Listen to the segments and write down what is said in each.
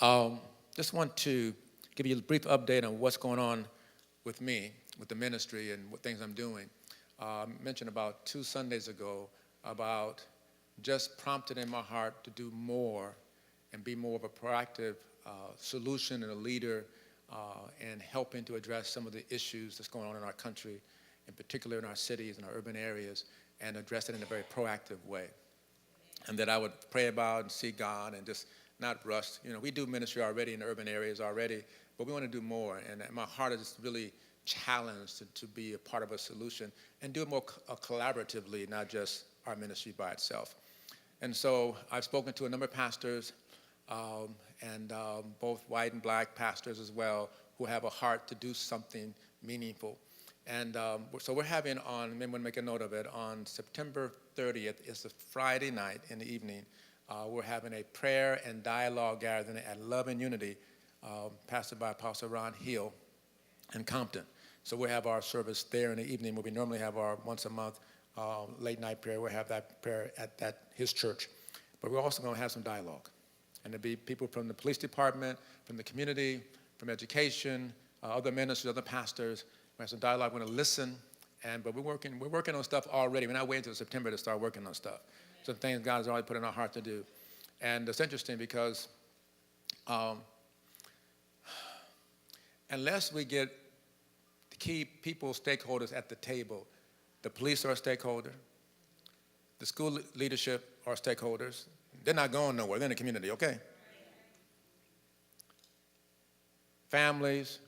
Um, just want to give you a brief update on what's going on with me, with the ministry, and what things I'm doing. I mentioned about 2 Sundays ago about just prompted in my heart to do more and be more of a proactive solution and a leader and helping to address some of the issues that's going on in our country, in particular in our cities and our urban areas, and address it in a very proactive way. And that I would pray about and seek God and just not rush. You know, we do ministry already in the urban areas already, but we want to do more. And my heart is really challenged to be a part of a solution and do it more collaboratively, not just our ministry by itself. And so I've spoken to a number of pastors, and both white and black pastors as well, who have a heart to do something meaningful. And so we're having on, maybe want to make a note of it, on September 30th, it's a Friday night in the evening, we're having a prayer and dialogue gathering at Love and Unity, pastored by Apostle Ron Hill in Compton. So we'll have our service there in the evening where we normally have our once a month late night prayer. We'll have that prayer at his church. But we're also going to have some dialogue. And there'll be people from the police department, from the community, from education, other ministers, other pastors. We have some dialogue. We're going to listen. But we're working on stuff already. We're not waiting until September to start working on stuff. Some things God has already put in our heart to do. And it's interesting because unless we get the key people, stakeholders at the table, the police are a stakeholder, the school leadership are stakeholders. They're not going nowhere. They're in the community, okay? Families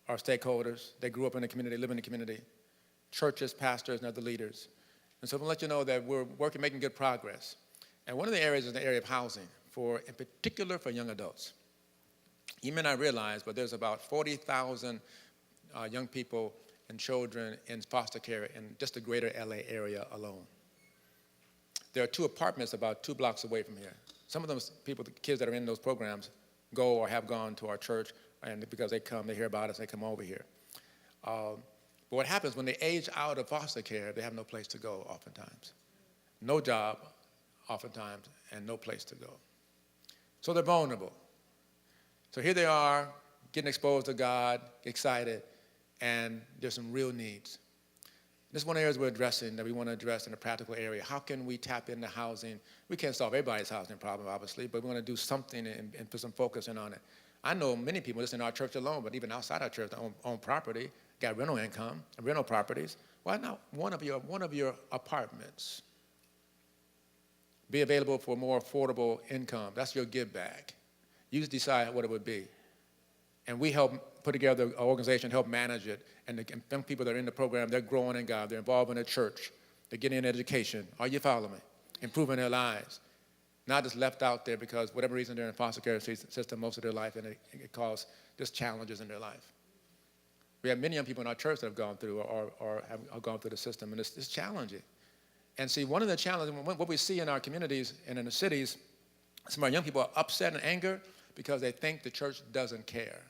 are stakeholders. They grew up in the community, live in the community. Churches, pastors, and other leaders. And so I'm going to let you know that we're working, making good progress. And one of the areas is the area of housing, in particular for young adults. You may not realize, but there's about 40,000 young people and children in foster care in just the greater LA area alone. There are 2 apartments about 2 blocks away from here. Some of them people, the kids that are in those programs, go or have gone to our church, and because they come, they hear about us, they come over here. But what happens when they age out of foster care, they have no place to go oftentimes. No job oftentimes, and no place to go. So they're vulnerable. So here they are, getting exposed to God, excited, and there's some real needs. This is one of the areas we're addressing that we want to address in a practical area. How can we tap into housing? We can't solve everybody's housing problem, obviously, but we want to do something and put some focus in on it. I know many people, just in our church alone, but even outside our church, that own property, got rental income, rental properties. Why not one of your apartments be available for more affordable income? That's your give back. You just decide what it would be. And we help put together an organization to help manage it. And the young people that are in the program, they're growing in God. They're involved in the church. They're getting an education. Are you following me? Improving their lives. Not just left out there because whatever reason they're in foster care system most of their life, and it causes just challenges in their life. We have many young people in our church that have gone through or have gone through the system, and it's challenging. And see, one of the challenges, what we see in our communities and in the cities, some of our young people are upset and angry because they think the church doesn't care.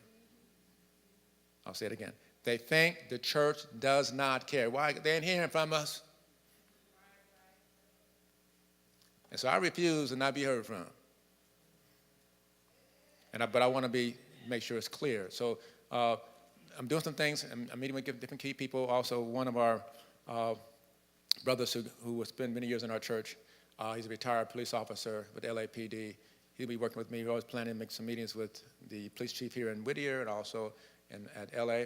I'll say it again. They think the church does not care. Why? They ain't hearing from us. And so I refuse to not be heard from. But I want to make sure it's clear. So I'm doing some things. I'm meeting with different key people. Also, one of our brothers who has spent many years in our church, he's a retired police officer with LAPD. He'll be working with me. We're always planning to make some meetings with the police chief here in Whittier and also at LA.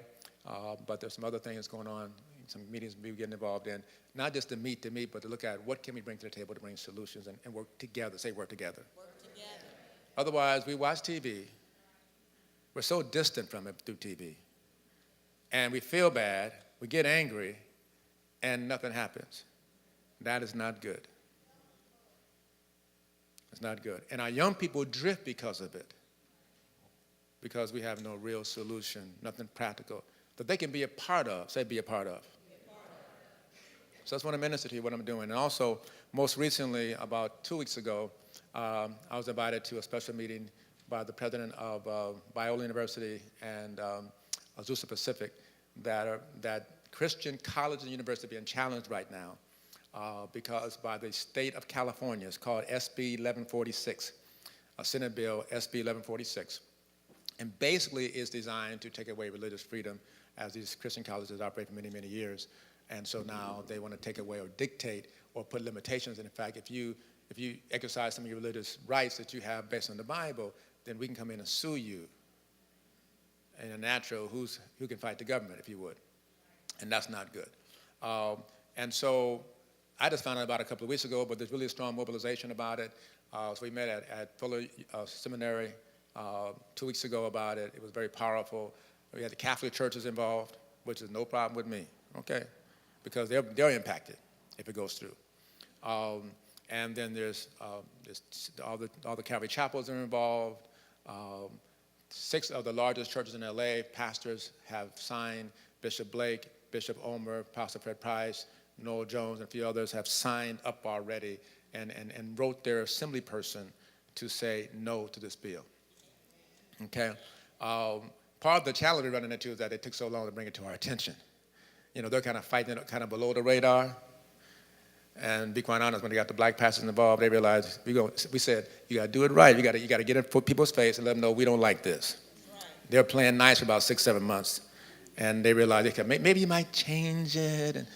But there's some other things going on, some meetings we're getting involved in. Not just to meet, but to look at what can we bring to the table to bring solutions and work together. Say work together. Work together. Otherwise, we watch TV. We're so distant from it through TV. And we feel bad, we get angry, and nothing happens. That is not good. It's not good. And our young people drift because of it, because we have no real solution, nothing practical that they can be a part of. Say be a part of. So that's what I'm ministering to you, what I'm doing. And also, most recently, about 2 weeks ago, I was invited to a special meeting by the president of Biola University and Azusa Pacific that Christian colleges and universities are being challenged right now because by the state of California, it's called SB 1146. a Senate bill, SB 1146. And basically is designed to take away religious freedom, as these Christian colleges operate for many, many years. And so now they want to take away or dictate or put limitations. And in fact, if you exercise some of your religious rights that you have based on the Bible, then we can come in and sue you. And a natural, who can fight the government, if you would. And that's not good. And so I just found out about it a couple of weeks ago, but there's really a strong mobilization about it. So we met at Fuller Seminary 2 weeks ago about it. It was very powerful. We had the Catholic churches involved, which is no problem with me, okay? Because they're impacted if it goes through. And then there's all the Calvary chapels are involved. 6 of the largest churches in LA, pastors have signed. Bishop Blake, Bishop Omer, Pastor Fred Price, Noel Jones, and a few others have signed up already and wrote their assembly person to say no to this bill. Okay? Part of the challenge we're running into is that it took so long to bring it to our attention. You know, they're kind of fighting it kind of below the radar. And be quite honest, when they got the black pastors involved, they realized, we said, you got to do it right. You got to get it for people's face and let them know we don't like this. Right. They're playing nice for about 6, 7 months. And they realized, maybe you might change it.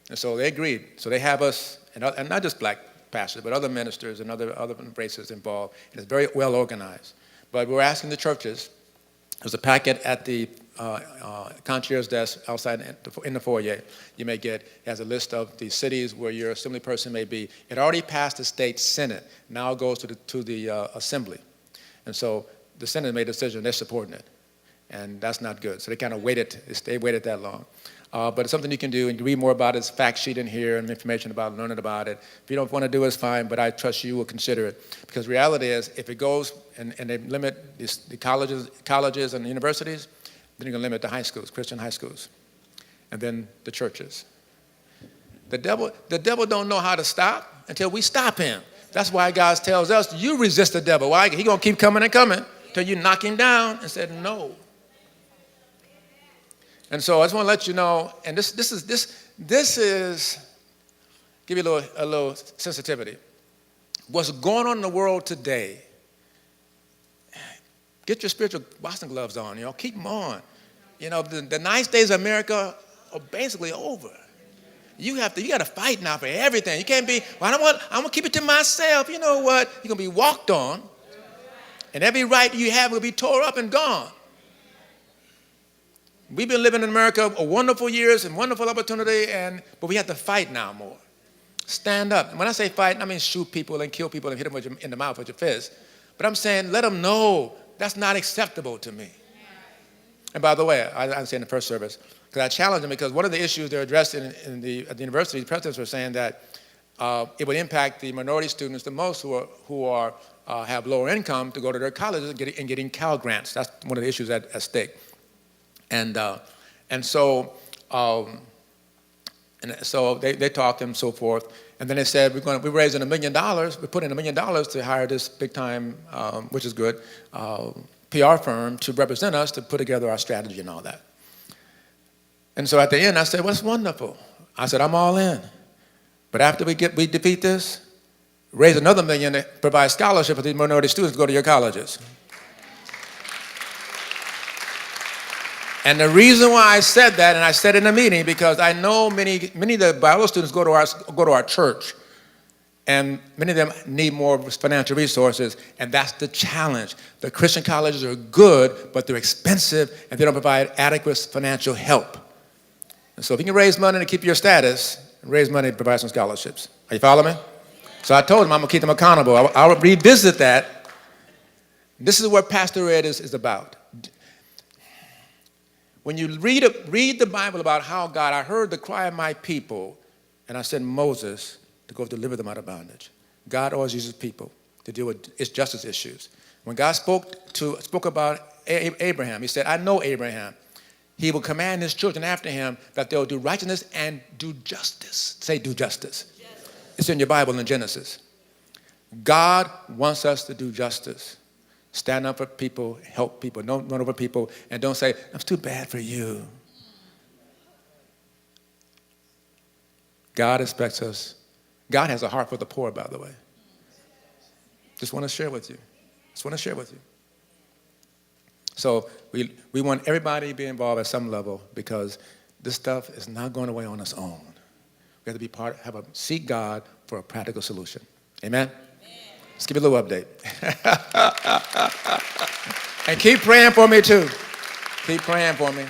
And so they agreed. So they have us, and not just black pastors, but other ministers and other races involved. And it's very well organized. But we're asking the churches, there's a packet at the concierge desk outside in the foyer you may get. It has a list of the cities where your assembly person may be. It already passed the state senate. Now it goes to the assembly. And so the Senate made a decision, they're supporting it. And that's not good. So they kind of waited that long. But it's something you can do, and you read more about it. It's a fact sheet in here and information about learning about it. If you don't want to do it, it's fine, but I trust you will consider it. Because reality is, if it goes and they limit the colleges and the universities, then you're going to limit the high schools, Christian high schools, and then the churches. The devil don't know how to stop until we stop him. That's why God tells us, you resist the devil. Why? He's going to keep coming and coming until you knock him down and said no. And so I just want to let you know, and this is give you a little sensitivity. What's going on in the world today? Get your spiritual boxing gloves on, keep them on. The nice days of America are basically over. You got to fight now for everything. You can't be, I'm going to keep it to myself. You know what? You're going to be walked on, and every right you have will be tore up and gone. We've been living in America a wonderful years and wonderful opportunity, but we have to fight now more. Stand up. And when I say fight, I mean shoot people and kill people and hit them in the mouth with your fist. But I'm saying let them know that's not acceptable to me. And by the way, I say in the first service, because I challenge them, because one of the issues they're addressing at the university, the presidents were saying that it would impact the minority students the most who have lower income to go to their colleges and getting Cal grants. That's one of the issues at stake. And so they talked and so forth. And then they said, we're raising $1 million. We're putting $1 million to hire this big time, which is good, PR firm to represent us to put together our strategy and all that. And so at the end, I said, well, it's wonderful. I said, I'm all in. But after we defeat this, raise another $1 million to provide scholarship for these minority students to go to your colleges. And the reason why I said that, and I said it in a meeting, because I know many of the Bible students go to our church, and many of them need more financial resources, and that's the challenge. The Christian colleges are good, but they're expensive, and they don't provide adequate financial help. And so if you can raise money to keep your status, raise money to provide some scholarships. Are you following me? So I told them I'm going to keep them accountable. I'll revisit that. This is what Pastor Ed is about. When you read the Bible about how God, I heard the cry of my people, and I sent Moses to go deliver them out of bondage. God always uses people to deal with its justice issues. When God spoke about Abraham, he said, I know Abraham. He will command his children after him that they'll do righteousness and do justice. Say, do justice. Yes. It's in your Bible in Genesis. God wants us to do justice. Stand up for people, help people, don't run over people, and don't say, it's too bad for you. God expects us. God has a heart for the poor, by the way. Just want to share with you. Just want to share with you. So we want everybody to be involved at some level because this stuff is not going away on its own. We have to be seek God for a practical solution. Amen? Let's give you a little update. And keep praying for me too. Keep praying for me.